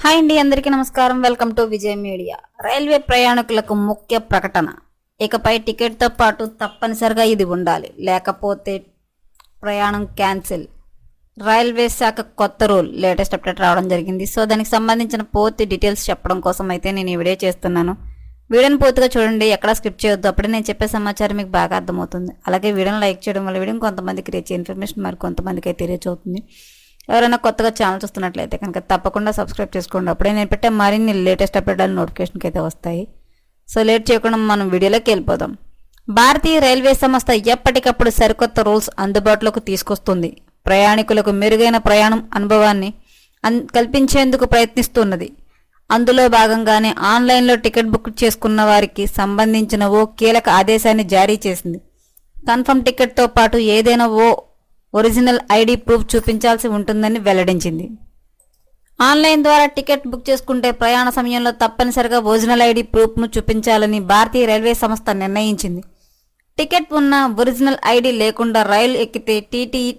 Hi అండి, అందరికీ నమస్కారం. Welcome to Vijay media. Railway ప్రయాణికులకు ముఖ్య ప్రకటన. ఇకపై టికెట్తో పాటు తప్పనిసరిగా ఇది ఉండాలి, లేకపోతే ప్రయాణం క్యాన్సిల్. రైల్వే శాఖ కొత్త రూల్, లేటెస్ట్ అప్డేట్ రావడం జరిగింది. సో దానికి సంబంధించిన పూర్తి డీటెయిల్స్ చెప్పడం కోసం అయితే నేను ఈ వీడియో చేస్తున్నాను. వీడియోని పూర్తిగా చూడండి, ఎక్కడ స్కిప్ చేయొద్దు. అప్పుడే నేను చెప్పే సమాచారం మీకు బాగా అర్థమవుతుంది. అలాగే వీడియోని లైక్ చేయడం వల్ల వీడియో కొంతమందికి రీచ్ ఇన్ఫర్మేషన్ మరి కొంతమందికి అయితే రీచ్ అవుతుంది. ఎవరైనా కొత్తగా ఛానల్ చూస్తున్నట్లయితే కనుక తప్పకుండా సబ్స్క్రైబ్ చేసుకోండి. అప్పుడే నేను పెట్టే మరిన్ని లేటెస్ట్ అప్డేట్ నోటిఫికేషన్కి అయితే వస్తాయి. సో లేట్ చేయకుండా మనం వీడియోలోకి వెళ్ళిపోదాం. భారతీయ రైల్వే సంస్థ ఎప్పటికప్పుడు సరికొత్త రూల్స్ అందుబాటులోకి తీసుకొస్తుంది. ప్రయాణికులకు మెరుగైన ప్రయాణం అనుభవాన్ని కల్పించేందుకు ప్రయత్నిస్తున్నది. అందులో భాగంగానే ఆన్లైన్లో టికెట్ బుక్ చేసుకున్న వారికి సంబంధించిన ఓ కీలక ఆదేశాన్ని జారీ చేసింది. కన్ఫర్మ్ టికెట్తో పాటు ఏదైనా ఒరిజినల్ ఐడి ప్రూఫ్ చూపించాల్సి ఉంటుందని వెల్లడించింది. ఆన్లైన్ ద్వారా టికెట్ బుక్ చేసుకుంటే ప్రయాణ సమయంలో తప్పనిసరిగా ఒరిజినల్ ఐడి ప్రూఫ్ను చూపించాలని భారతీయ రైల్వే సంస్థ నిర్ణయించింది. టికెట్ ఉన్న ఒరిజినల్ ఐడి లేకుండా రైలు ఎక్కితే టీటీఈ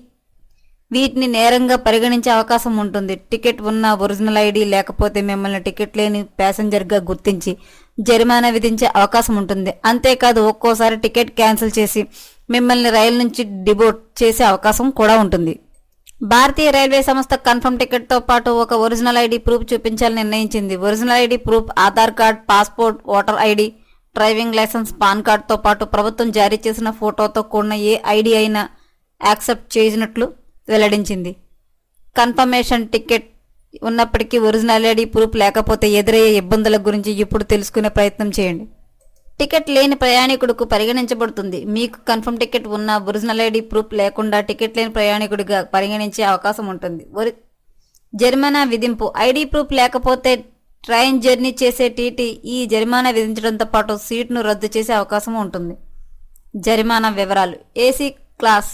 వీటిని నేరంగా పరిగణించే అవకాశం ఉంటుంది. టికెట్ ఉన్న ఒరిజినల్ ఐడి లేకపోతే మిమ్మల్ని టికెట్ లేని ప్యాసింజర్గా గుర్తించి జరిమానా విధించే అవకాశం ఉంటుంది. అంతేకాదు ఒక్కోసారి టికెట్ క్యాన్సిల్ చేసి మిమ్మల్ని రైలు నుంచి డిబోట్ చేసే అవకాశం కూడా ఉంటుంది. భారతీయ రైల్వే సంస్థ కన్ఫర్మ్ టికెట్తో పాటు ఒక ఒరిజినల్ ఐడి ప్రూఫ్ చూపించాలని నిర్ణయించింది. Original ID proof Aadhaar card, passport, voter ID, driving licence, PAN కార్డుతో పాటు ప్రభుత్వం జారీ చేసిన ఫోటోతో కూడిన ఏ ఐడి అయినా యాక్సెప్ట్ చేసినట్లు వెల్లడించింది. కన్ఫర్మేషన్ టికెట్ ఉన్నప్పటికీ ఒరిజినల్ ఐడి ప్రూఫ్ లేకపోతే ఎదురయ్యే ఇబ్బందుల గురించి ఇప్పుడు తెలుసుకునే ప్రయత్నం చేయండి. టికెట్ లేని ప్రయాణికుడికి పరిగణించబడుతుంది. మీకు కన్ఫర్మ్ టికెట్ ఉన్న ఒరిజినల్ ఐడి ప్రూఫ్ లేకుండా టికెట్ లేని ప్రయాణికుడిగా పరిగణించే అవకాశం ఉంటుంది. జరిమానా విధింపు. ఐడి ప్రూఫ్ లేకపోతే ట్రైన్ జర్నీ చేసే టీటీ ఈ జరిమానా విధించడంతో పాటు సీటును రద్దు చేసే అవకాశం ఉంటుంది. జరిమానా వివరాలు. ఏసీ క్లాస్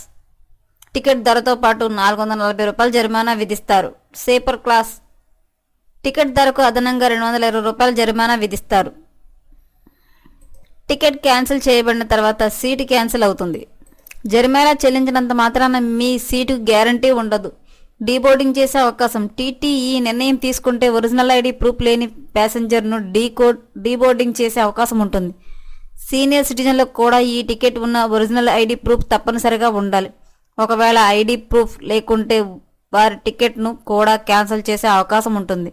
టికెట్ ధరతో పాటు ₹440 జరిమానా విధిస్తారు. స్లీపర్ క్లాస్ టికెట్ ధరకు అదనంగా ₹220 జరిమానా విధిస్తారు. టికెట్ క్యాన్సిల్ చేయబడిన తర్వాత సీటు క్యాన్సిల్ అవుతుంది. జరిమానా చెల్లించినంత మాత్రాన మీ సీటు గ్యారంటీ ఉండదు. డీబోర్డింగ్ చేసే అవకాశం. టీటీఈ నిర్ణయం తీసుకుంటే ఒరిజినల్ ఐడి ప్రూఫ్ లేని ప్యాసింజర్ను డీబోర్డింగ్ చేసే అవకాశం ఉంటుంది. సీనియర్ సిటిజన్లకు కూడా ఈ టికెట్ ఉన్న ఒరిజినల్ ఐడి ప్రూఫ్ తప్పనిసరిగా ఉండాలి. ఒకవేళ ఐడి ప్రూఫ్ లేకుంటే వారి టికెట్ను కూడా క్యాన్సిల్ చేసే అవకాశం ఉంటుంది.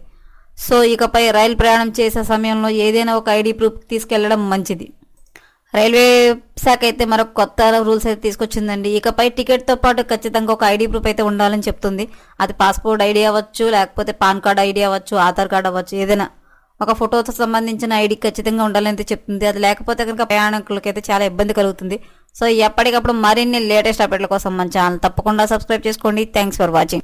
సో ఇకపై రైలు ప్రయాణం చేసే సమయంలో ఏదైనా ఒక ఐడి ప్రూఫ్ తీసుకెళ్లడం మంచిది. రైల్వే శాఖ అయితే మరొక కొత్త రూల్స్ అయితే తీసుకొచ్చిందండి. ఇకపై టికెట్తో పాటు ఖచ్చితంగా ఒక ఐడి ప్రూఫ్ అయితే ఉండాలని చెప్తుంది. అది పాస్పోర్ట్ ఐడి అవ్వచ్చు, లేకపోతే పాన్ కార్డ్ ఐడి అవ్వచ్చు, ఆధార్ కార్డ్ అవ్వచ్చు, ఏదైనా ఒక ఫోటోతో సంబంధించిన ఐడి ఖచ్చితంగా ఉండాలని చెప్తుంది. అది లేకపోతే కనుక ప్రయాణికులకి అయితే చాలా ఇబ్బంది కలుగుతుంది. సో ఎప్పటికప్పుడు మరిన్ని లేటెస్ట్ అప్డేట్ల కోసం మన ఛానల్ తప్పకుండా సబ్స్క్రైబ్ చేసుకోండి. Thanks for watching.